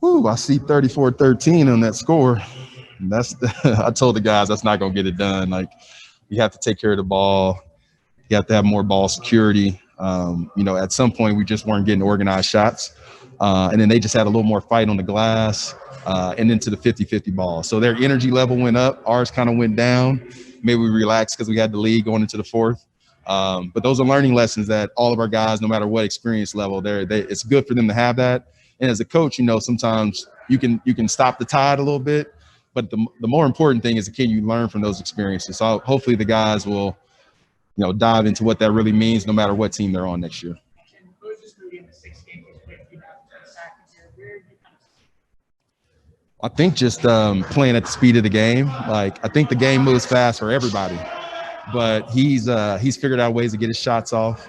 Ooh, I see 34-13 on that score. I told the guys that's not gonna get it done. Like, you have to take care of the ball. You have to have more ball security. At some point we just weren't getting organized shots. And then they just had a little more fight on the glass and into the 50-50 ball. So their energy level went up. Ours kind of went down. Maybe we relaxed because we had the lead going into the fourth. But those are learning lessons that all of our guys, no matter what experience level, it's good for them to have that. And as a coach, sometimes you can stop the tide a little bit. But the more important thing is, can you learn from those experiences? So hopefully the guys will dive into what that really means no matter what team they're on next year. I think just playing at the speed of the game. Like, I think the game moves fast for everybody, but he's figured out ways to get his shots off.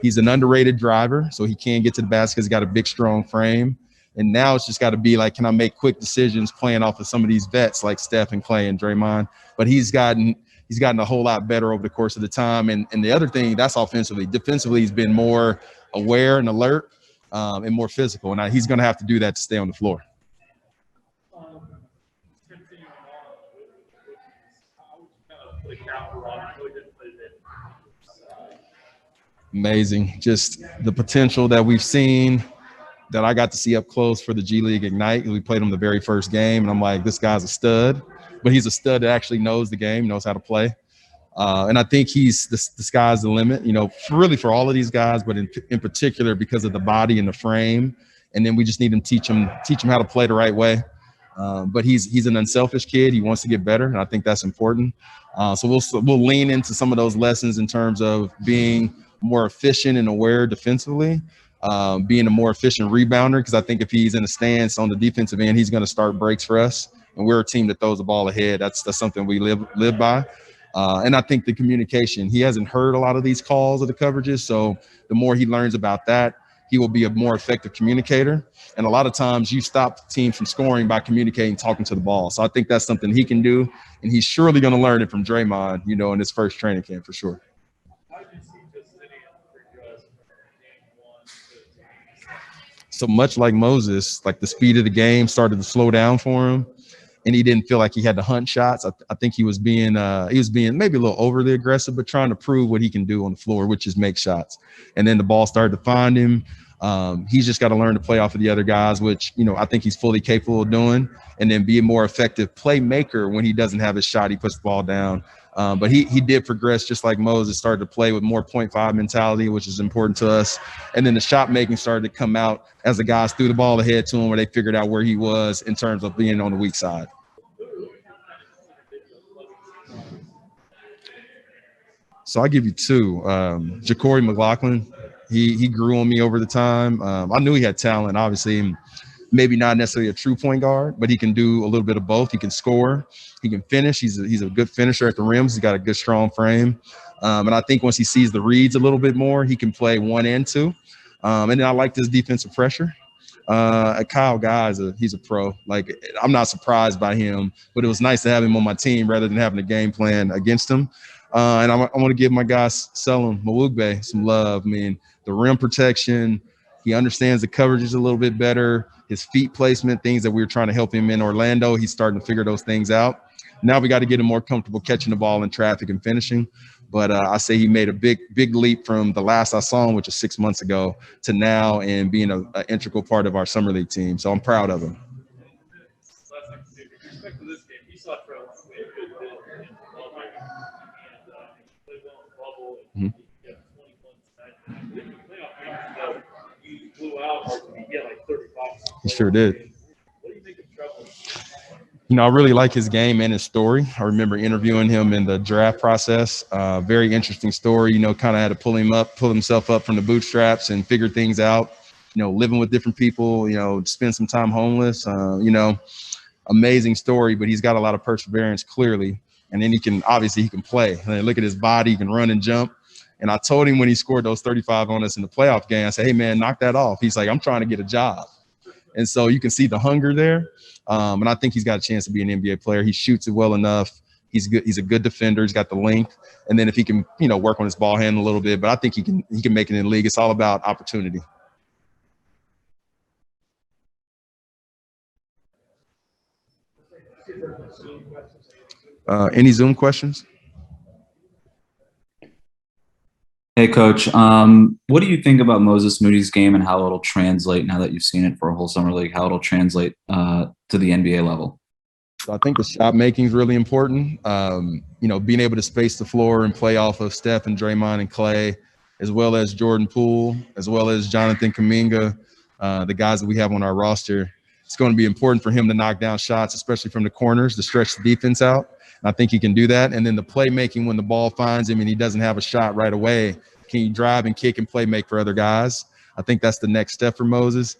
He's an underrated driver, so he can get to the basket. He's got a big, strong frame. And now it's just got to be like, can I make quick decisions playing off of some of these vets like Steph and Clay and Draymond? But he's gotten a whole lot better over the course of the time. And the other thing, that's offensively. Defensively, he's been more aware and alert and more physical. And he's going to have to do that to stay on the floor. Amazing. Just the potential that we've seen, that I got to see up close for the G League Ignite. We played him the very first game, and I'm like, this guy's a stud. But he's a stud that actually knows the game, knows how to play. And I think the sky's the limit, really for all of these guys, but in particular because of the body and the frame. And then we just need to teach him how to play the right way. But he's an unselfish kid. He wants to get better, and I think that's important. So we'll lean into some of those lessons in terms of being more efficient and aware defensively, being a more efficient rebounder, because I think if he's in a stance on the defensive end, he's going to start breaks for us. And we're a team that throws the ball ahead. That's something we live by. And I think the communication, he hasn't heard a lot of these calls of the coverages. So the more he learns about that, he will be a more effective communicator. And a lot of times you stop teams from scoring by communicating, talking to the ball. So I think that's something he can do. And he's surely going to learn it from Draymond, in his first training camp for sure. So much like Moses, like the speed of the game started to slow down for him. And he didn't feel like he had to hunt shots. I think he was being maybe a little overly aggressive, but trying to prove what he can do on the floor, which is make shots. And then the ball started to find him. He's just got to learn to play off of the other guys, which, I think he's fully capable of doing, and then be a more effective playmaker when he doesn't have his shot. He puts the ball down. But he did progress just like Moses, started to play with more 0.5 mentality, which is important to us. And then the shot making started to come out as the guys threw the ball ahead to him, where they figured out where he was in terms of being on the weak side. So I'll give you two. Ja'Cory McLaughlin, he grew on me over the time. I knew he had talent, obviously, maybe not necessarily a true point guard, but he can do a little bit of both. He can score, he can finish. He's a good finisher at the rims. He's got a good, strong frame. And I think once he sees the reads a little bit more, he can play 1 and 2. And then I like this defensive pressure. Kyle Guy, he's a pro. Like, I'm not surprised by him, but it was nice to have him on my team rather than having a game plan against him. And I want to give my guy Selim Mawugbe some love. I mean, the rim protection, he understands the coverages a little bit better, his feet placement, things that we were trying to help him in Orlando. He's starting to figure those things out. Now we got to get him more comfortable catching the ball in traffic and finishing. But I say he made a big leap from the last I saw him, which was 6 months ago, to now, and being an integral part of our summer league team. So I'm proud of him. Mm-hmm. He sure did. I really like his game and his story. I remember interviewing him in the draft process. Very interesting story. Kind of had to pull himself up from the bootstraps and figure things out. Living with different people. Spend some time homeless. Amazing story. But he's got a lot of perseverance, clearly. And then he can play. And look at his body. He can run and jump. And I told him when he scored those 35 on us in the playoff game, I said, hey, man, knock that off. He's like, I'm trying to get a job. And so you can see the hunger there. And I think he's got a chance to be an NBA player. He shoots it well enough. He's good. He's a good defender. He's got the length, and then if he can, work on his ball handling a little bit, but I think he can make it in the league. It's all about opportunity. Any Zoom questions? Hey, Coach. What do you think about Moses Moody's game and how it'll translate now that you've seen it for a whole summer league? How it'll translate to the NBA level? So I think the shot making is really important. Being able to space the floor and play off of Steph and Draymond and Clay, as well as Jordan Poole, as well as Jonathan Kuminga, the guys that we have on our roster. It's going to be important for him to knock down shots, especially from the corners, to stretch the defense out. And I think he can do that. And then the playmaking when the ball finds him and he doesn't have a shot right away, can you drive and kick and play make for other guys? I think that's the next step for Moses.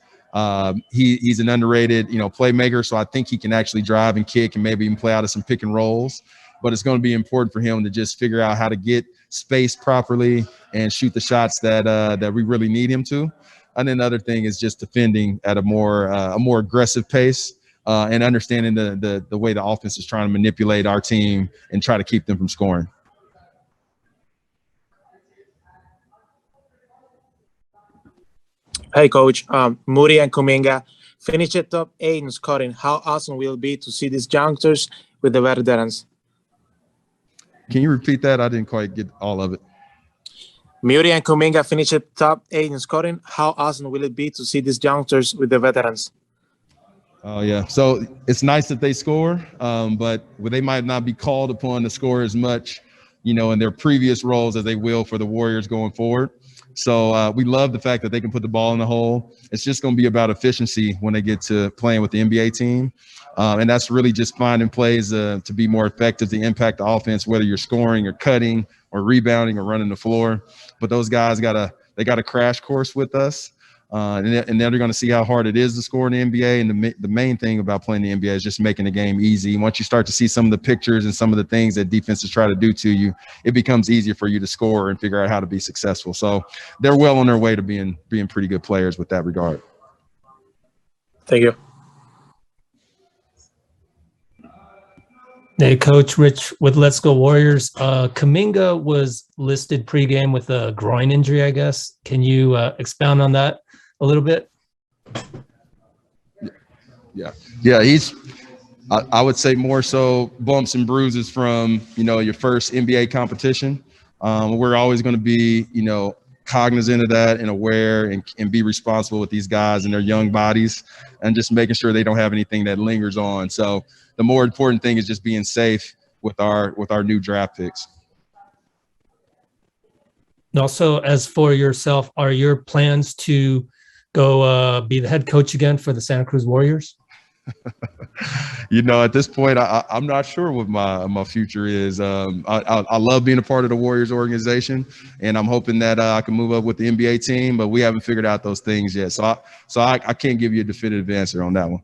He's an underrated, playmaker. So I think he can actually drive and kick and maybe even play out of some pick and rolls. But it's going to be important for him to just figure out how to get spaced properly and shoot the shots that we really need him to. And then the other thing is just defending at a more aggressive pace and understanding the way the offense is trying to manipulate our team and try to keep them from scoring. Hey, Coach. Moody and Kuminga finished at top 8 in scoring. How awesome will it be to see these youngsters with the veterans? Can you repeat that? I didn't quite get all of it. Moody and Kuminga finished at top 8 in scoring. How awesome will it be to see these youngsters with the veterans? Oh, yeah. So it's nice that they score, but they might not be called upon to score as much, in their previous roles as they will for the Warriors going forward. So we love the fact that they can put the ball in the hole. It's just going to be about efficiency when they get to playing with the NBA team. And that's really just finding plays to be more effective to impact the offense, whether you're scoring or cutting or rebounding or running the floor. But those guys got a crash course with us. And then they're going to see how hard it is to score in the NBA. And the main thing about playing the NBA is just making the game easy. Once you start to see some of the pictures and some of the things that defenses try to do to you, it becomes easier for you to score and figure out how to be successful. So they're well on their way to being pretty good players with that regard. Thank you. Hey, Coach Rich with Let's Go Warriors. Kuminga was listed pregame with a groin injury, I guess. Can you expound on that a little bit? Yeah. He's, I would say, more so bumps and bruises from, your first NBA competition. We're always going to be, cognizant of that and aware and be responsible with these guys and their young bodies and just making sure they don't have anything that lingers on. So the more important thing is just being safe with our new draft picks. And also, as for yourself, are your plans to go be the head coach again for the Santa Cruz Warriors? At this point, I'm not sure what my future is. I love being a part of the Warriors organization, and I'm hoping that I can move up with the NBA team, but we haven't figured out those things yet. So I can't give you a definitive answer on that one.